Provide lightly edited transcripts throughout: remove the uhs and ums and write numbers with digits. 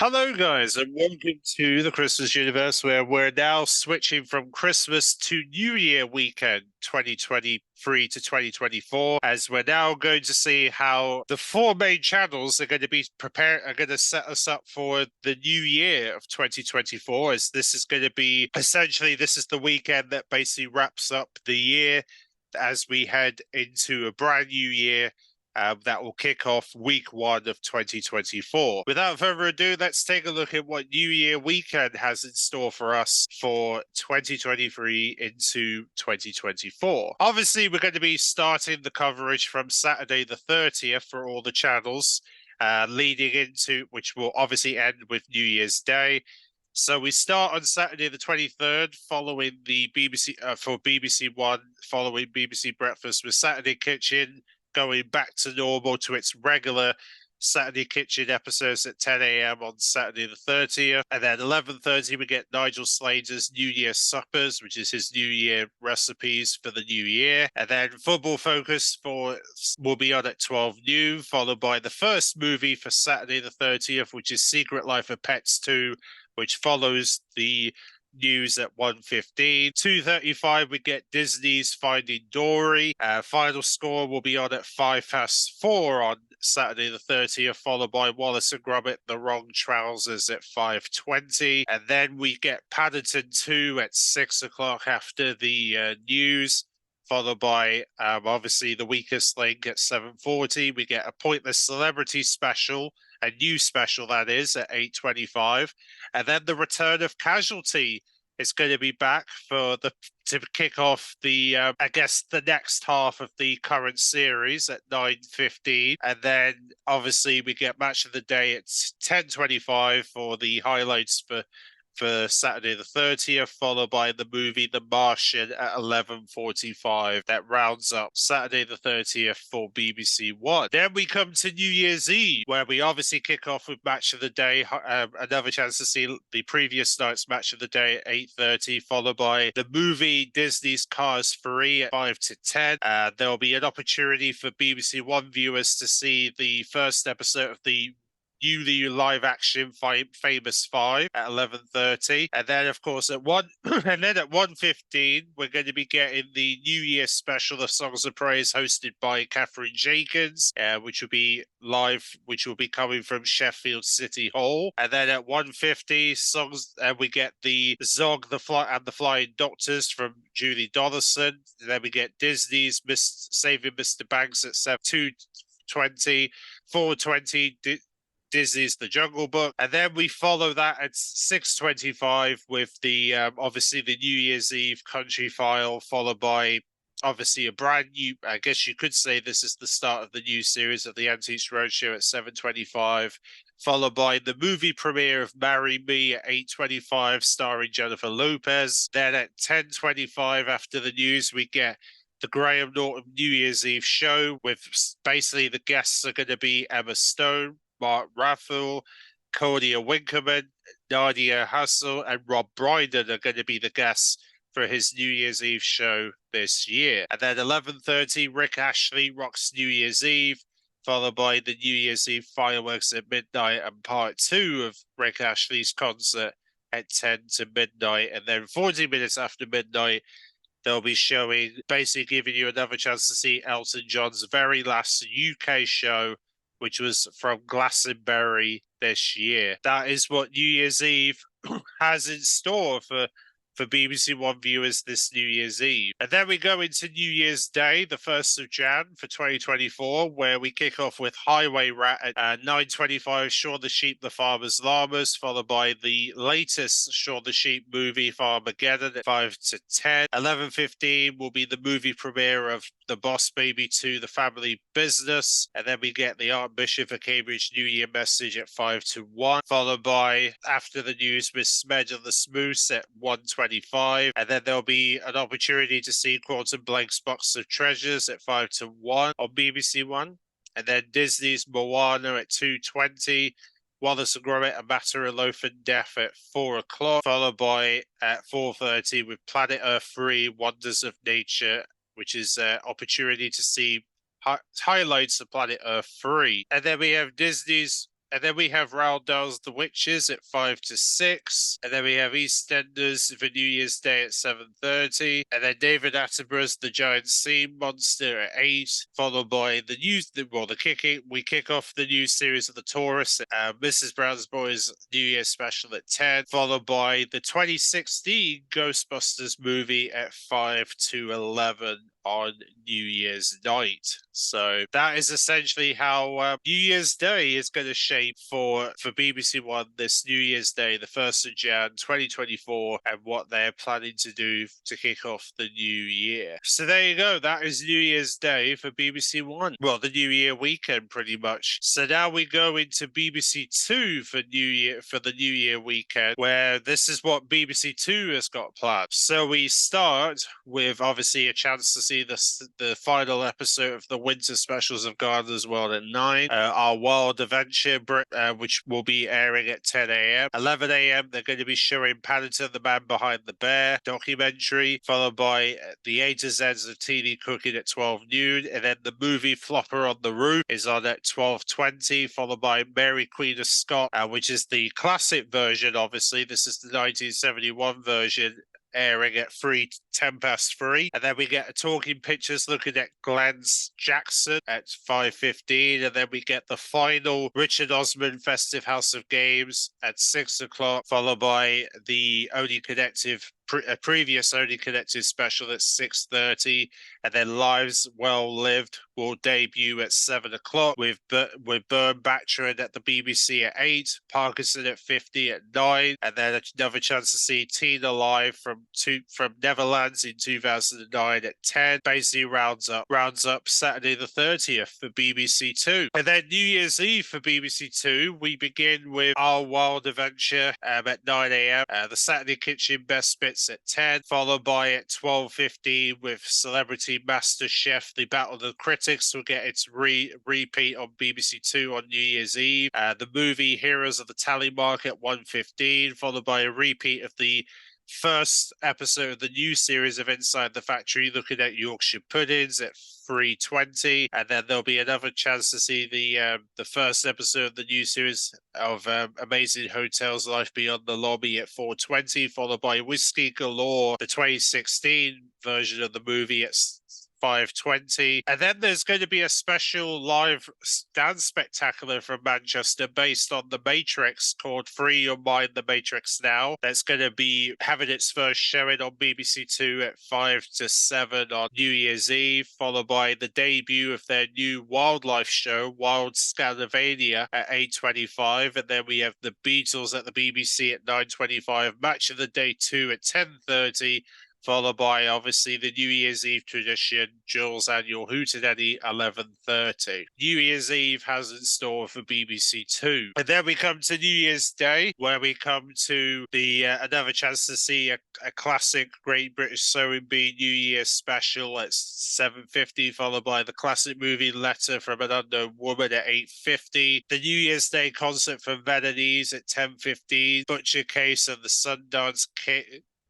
Hello, guys, and welcome to the Christmas universe, where we're now switching from Christmas to New Year weekend 2023 to 2024, as we're now going to see how the four main channels are going to set us up for the new year of 2024, as this is going to be essentially this is the weekend that basically wraps up the year as we head into a brand new year that will kick off week one of 2024. Without further ado, let's take a look at what New Year weekend has in store for us for 2023 into 2024. Obviously, we're going to be starting the coverage from Saturday the 30th for all the channels, leading into which will obviously end with New Year's Day. So we start on Saturday the 23rd, following the BBC for BBC One, following BBC Breakfast with Saturday Kitchen, going back to normal to its regular Saturday Kitchen episodes at 10 a.m. on Saturday the 30th. And then 11:30, we get Nigel Slater's New Year Suppers, which is his New Year recipes for the new year. And then Football Focus will be on at 12 noon, followed by the first movie for Saturday the 30th, which is Secret Life of Pets 2, which follows the news at 1:15. 2:35, we get Disney's Finding Dory. Final Score will be on at 4:05 on Saturday the 30th, followed by Wallace and Gromit, The Wrong Trousers at 5:20. And then we get Paddington 2 at 6 o'clock after the news, followed by obviously The Weakest Link at 7:40. We get a Pointless Celebrity special, a new special that is, at 8:25. And then the return of Casualty is going to be back to kick off the I guess the next half of the current series at 9:15. And then obviously we get Match of the Day at 10:25 for the highlights for Saturday the 30th, followed by the movie The Martian at 11:45. That rounds up Saturday the 30th for BBC One. Then we come to New Year's Eve, where we obviously kick off with Match of the Day, another chance to see the previous night's Match of the Day at 8:30, followed by the movie Disney's Cars 3 at 5 to 10. There'll be an opportunity for BBC One viewers to see the first episode of the newly live action Famous Five at 11:30. And then of course at 1:15 we're going to be getting the New Year special of Songs of Praise, hosted by Catherine Jenkins, which will be coming from Sheffield City Hall. And then at 1:50 we get the Zog the Flying Doctors from Julie Donaldson. And then we get Disney's Saving Mr. Banks at 2:20. 4:20 Disney's The Jungle Book. And then we follow that at 6:25 with the obviously the New Year's Eve Country File, followed by obviously a brand new, I guess you could say this is the start of the new series of the Antiques Roadshow at 7:25, followed by the movie premiere of Marry Me at 8:25, starring Jennifer Lopez. Then at 10:25 after the news, we get the Graham Norton New Year's Eve show, with basically the guests are going to be Emma Stone, Mark Ruffalo, Cordia Winkelman, Nadia Hassel, and Rob Brydon are going to be the guests for his New Year's Eve show this year. And then 11:30, Rick Ashley rocks New Year's Eve, followed by the New Year's Eve fireworks at midnight and part 2 of Rick Ashley's concert at 10 to midnight. And then 40 minutes after midnight, they'll be showing, basically giving you another chance to see Elton John's very last UK show, which was from Glastonbury this year. That is what New Year's Eve has in store for BBC One viewers this New Year's Eve. And then we go into New Year's Day, the 1st of Jan for 2024, where we kick off with Highway Rat at 9:25, Shaun the Sheep, The Farmer's Llamas, followed by the latest Shaun the Sheep movie, Farmageddon, at 5 to 10. 11:15 will be the movie premiere of The Boss Baby 2, The Family Business. And then we get the Archbishop of Cambridge New Year message at 5 to 1, followed by, after the news, Miss Smedge and the Smooths at 1:25. And then there'll be an opportunity to see Quantum Blake's Box of Treasures at 5 to 1 on BBC One. And then Disney's Moana at 2:20. Wallace and Gromit, A Matter of Loaf and Death at 4 o'clock, followed by at 4:30 with Planet Earth 3, Wonders of Nature, which is an opportunity to see highlights of Planet Earth 3. And then we have Disney's And then we have Roald Dahl's The Witches at 5 to 6. And then we have EastEnders for New Year's Day at 7:30. And then David Attenborough's The Giant Sea Monster at 8, followed by we kick off the new series of The Tourist, Mrs. Brown's Boys New Year special at 10, followed by the 2016 Ghostbusters movie at 5 to 11 on New Year's night. So that is essentially how New Year's Day is going to shape for BBC One this New Year's Day, the 1st of Jan 2024, and what they're planning to do to kick off the new year. So there you go. That is New Year's Day for BBC One. Well, the New Year weekend, pretty much. So now we go into BBC Two for the New Year weekend, where this is what BBC Two has got planned. So we start with obviously a chance to see the final episode of the winter specials of Gardener's World at 9. Our Wild Adventure, which will be airing at 10 a.m. 11 a.m. they're going to be showing Paddington the Man Behind the Bear documentary, followed by the A to Z's of TV Cooking at 12 noon, and then the movie Flopper on the Roof is on at 12:20, followed by Mary Queen of Scots, which is the classic version. Obviously, this is the 1971 version, airing at 10:03, and then we get a Talking Pictures looking at Glenn Jackson at 5:15, and then we get the final Richard Osman Festive House of Games at 6 o'clock, followed by the Only Connective a previous Only Connected special at 6:30, and then Lives Well Lived will debut at 7 o'clock with Byrne Bacharach at the BBC at 8, Parkinson at 50 at 9, and then another chance to see Tina live from Neverlands in 2009 at 10. Basically rounds up Saturday the 30th for BBC Two. And then New Year's Eve for BBC Two, we begin with Our Wild Adventure at 9 a.m. The Saturday Kitchen Best Bits at 10, followed by at 12:15 with Celebrity Master Chef, The Battle of the Critics will get its repeat on BBC Two on New Year's Eve. The movie Heroes of the Tally Mark at 1:15, followed by a repeat of the first episode of the new series of Inside the Factory looking at Yorkshire puddings at 3:20, and then there'll be another chance to see the first episode of the new series of Amazing Hotels Life Beyond the Lobby at 4:20, followed by Whiskey Galore, the 2016 version of the movie at 5:20, and then there's going to be a special live dance spectacular from Manchester based on The Matrix called Free Your Mind, The Matrix Now. That's going to be having its first showing on BBC Two at 5 to 7 on New Year's Eve, followed by the debut of their new wildlife show, Wild Scandinavia, at 8:25, and then we have the Beatles at the BBC at 9:25, Match of the Day 2 at 10:30, followed by obviously the New Year's Eve tradition, Jules' annual Hootenanny, 11:30. New Year's Eve has in store for BBC Two. And then we come to New Year's Day, where we come to the another chance to see a classic Great British Sewing Bee New Year special at 7:50, followed by the classic movie Letter from an Unknown Woman at 8:50. The New Year's Day concert from Venonese at 10:15. Butcher Case and the Sundance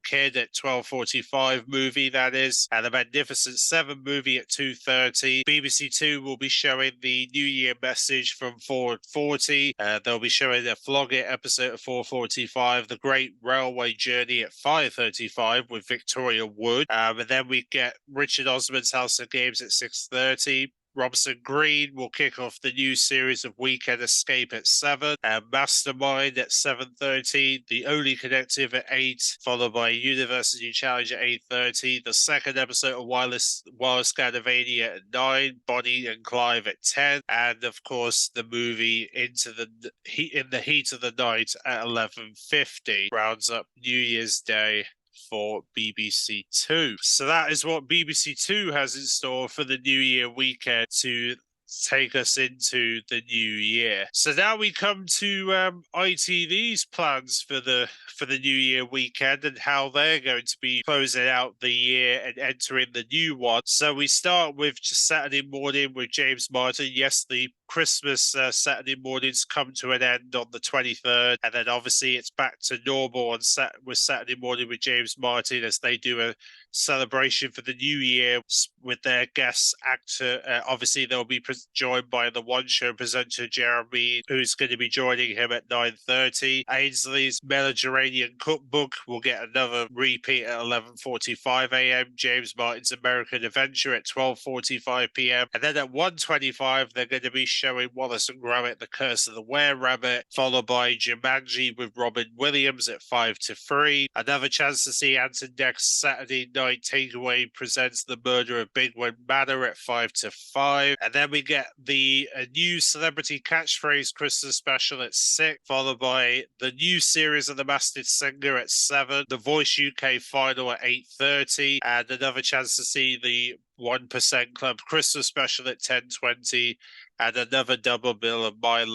Kid at 12:45 movie, that is, and the Magnificent Seven movie at 2:30. BBC Two will be showing the New Year message from 4:40. They'll be showing a Flog It episode at 4:45, The Great Railway Journey at 5:35 with Victoria Wood, and then we get Richard Osman's House of Games at 6:30. Robson Green will kick off the new series of Weekend Escape at 7, and Mastermind at 7:30, The Only Connective at 8, followed by University Challenge at 8:30, the second episode of Wild Scandinavia at 9, Bonnie and Clive at 10, and of course the movie In the Heat of the Night at 11:50 rounds up New Year's Day for BBC Two. So that is what BBC Two has in store for the New Year weekend to take us into the new year. So now we come to ITV's plans for the New Year weekend and how they're going to be closing out the year and entering the new one. So we start with just Saturday morning with James Martin. Yes, the Christmas Saturday mornings come to an end on the 23rd, and then obviously it's back to normal on with Saturday morning with James Martin as they do a celebration for the new year with their guest actor. Obviously, they'll be joined by the One Show presenter Jeremy, who's going to be joining him at 9:30. Ainsley's Mediterranean Cookbook will get another repeat at 11:45 a.m. James Martin's American Adventure at 12:45 p.m. And then at 1:25, they're going to be showing Wallace and Gromit: The Curse of the Were-Rabbit, followed by Jumanji with Robin Williams at 5 to 3. Another chance to see Anton Deck's Saturday Night Takeaway presents The Murder of Bigwood Manor at 5 to 5. And then we get a new Celebrity Catchphrase Christmas special at 6, followed by the new series of The Masked Singer at 7, The Voice UK final at 8:30, and another chance to see the 1% Club Christmas special at 10:20, and another double bill of My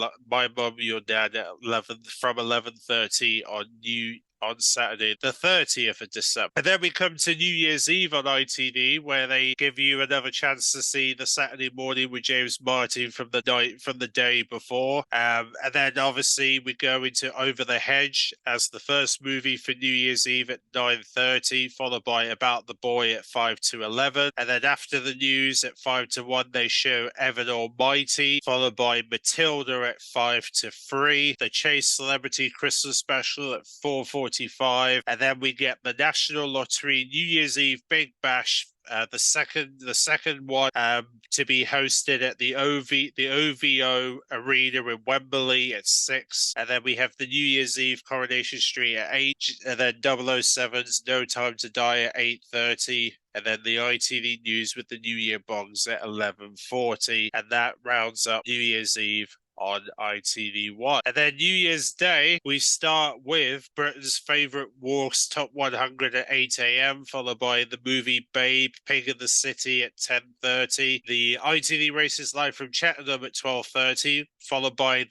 Mum, Your Dad at 11:30 on Saturday, the 30th of December. And then we come to New Year's Eve on ITV, where they give you another chance to see the Saturday morning with James Martin from the day before. And then obviously we go into Over the Hedge as the first movie for New Year's Eve at 9:30, followed by About the Boy at 5 to 11. And then after the news at 5 to 1, they show Evan Almighty, followed by Matilda at 5 to 3. The Chase Celebrity Christmas Special at 4:45, and then we get the National Lottery New Year's Eve Big Bash, the second one to be hosted at the OVO Arena in Wembley at 6, and then we have the New Year's Eve Coronation Street at 8, and then 007's No Time to Die at 8:30. And then the ITV News with the New Year Bongs at 11:40, and that rounds up New Year's Eve on ITV1. And then New Year's Day, we start with Britain's Favourite Walks Top 100 at 8 a.m, followed by the movie Babe, Pig in the City at 10:30. The ITV Races Live from Cheltenham at 12:30, followed by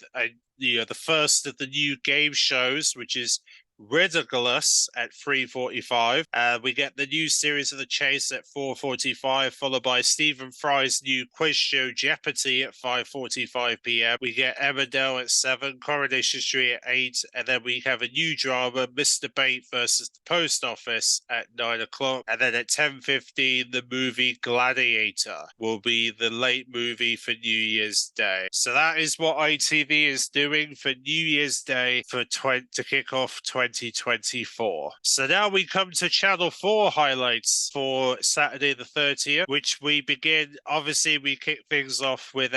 the first of the new game shows, which is Ridiculous at 3:45. We get the new series of The Chase at 4:45, followed by Stephen Fry's new quiz show Jeopardy at 5:45 p.m. We get Emmerdale at 7, Coronation Street at 8, and then we have a new drama, Mr. Bait versus the Post Office at 9 o'clock. And then at 10:15, the movie Gladiator will be the late movie for New Year's Day. So that is what ITV is doing for New Year's Day to kick off 2024. So now we come to Channel 4 highlights for Saturday the 30th, which we begin. Obviously, we kick things off with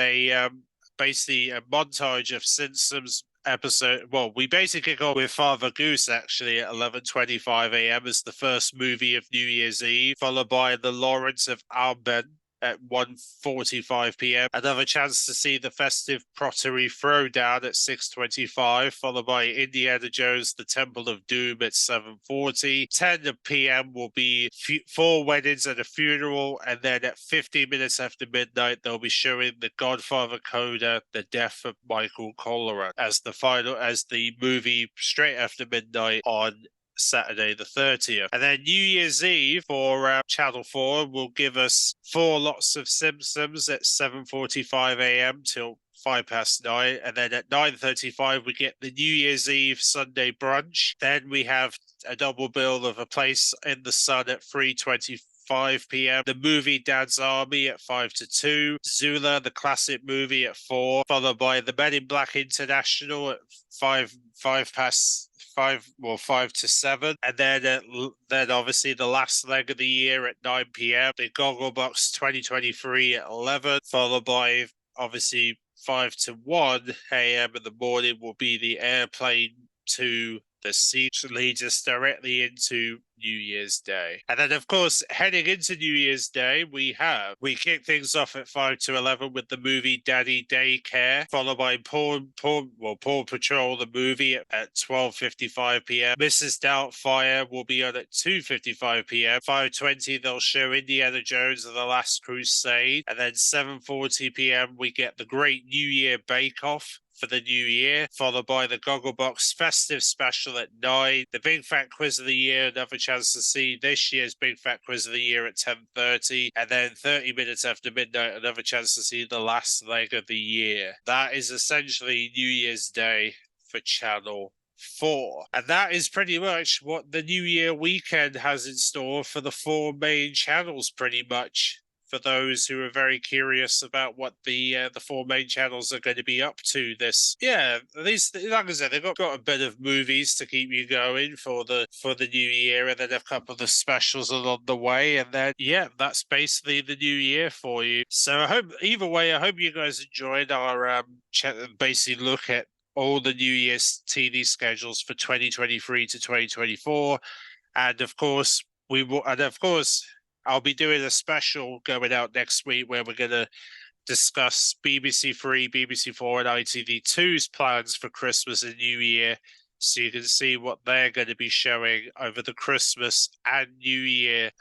basically a montage of Simpsons episode. Well, we basically kick off with Father Goose actually at 11:25 a.m. as the first movie of New Year's Eve, followed by The Lawrence of Arabin at 1:45 p.m. Another chance to see the festive Pottery Throwdown at 6:25, followed by Indiana Jones: The Temple of Doom at 7:40. 10 p.m. will be 4 weddings and a funeral, and then at 15 minutes after midnight, they'll be showing The Godfather Coda: The Death of Michael Corleone as the movie straight after midnight on Saturday the 30th. And then New Year's Eve for Channel 4 will give us 4 lots of Simpsons at 7:45 a.m. till 9:05, and then at 9:35 we get the New Year's Eve Sunday brunch. Then we have a double bill of A Place in the Sun at 3:25 p.m. The movie Dad's Army at 5 to 2. Zula, the classic movie at 4, followed by The Men in Black International at 5 to 7, and then obviously the last leg of the year at 9 p.m. The Gogglebox 2023 at 11, followed by obviously 5 to 1 a.m. in the morning will be the Airplane to the Sea, which leads us directly into New Year's Day. And then, of course, heading into New Year's Day, we kick things off at 5 to 11 with the movie Daddy Daycare, followed by Paw Patrol, the movie at 12:55 p.m. Mrs. Doubtfire will be on at 2:55 p.m. 5:20, they'll show Indiana Jones and the Last Crusade. And then 7:40 p.m., we get the Great New Year Bake Off, for the new year, followed by the Gogglebox Festive Special at 9, the Big Fat Quiz of the Year, another chance to see this year's Big Fat Quiz of the Year at 10:30, and then 30 minutes after midnight, another chance to see the last leg of the year. That is essentially New Year's Day for Channel 4. And that is pretty much what the New Year weekend has in store for the 4 main channels, pretty much. For those who are very curious about what the 4 main channels are going to be up to this, these, like I said, they've got a bit of movies to keep you going for the new year, and then a couple of the specials along the way, and then that's basically the new year for you. So I hope you guys enjoyed our basically look at all the New Year's TV schedules for 2023 to 2024, and of course I'll be doing a special going out next week where we're going to discuss BBC Three, BBC Four, and ITV2's plans for Christmas and New Year, so you can see what they're going to be showing over the Christmas and New Year,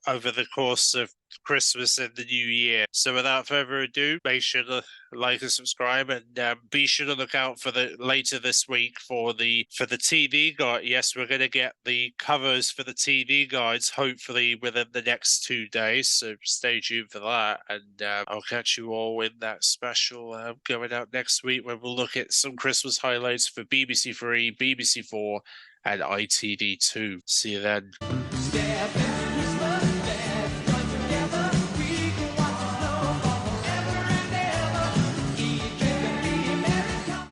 over the course of Christmas and the New Year. So without further ado, make sure to like and subscribe, and be sure to look out for the later this week for the TV guide. Yes, we're going to get the covers for the TV guides hopefully within the next 2 days, so stay tuned for that, and I'll catch you all in that special going out next week, where we'll look at some Christmas highlights for BBC Three, BBC Four, and ITV2. See you then.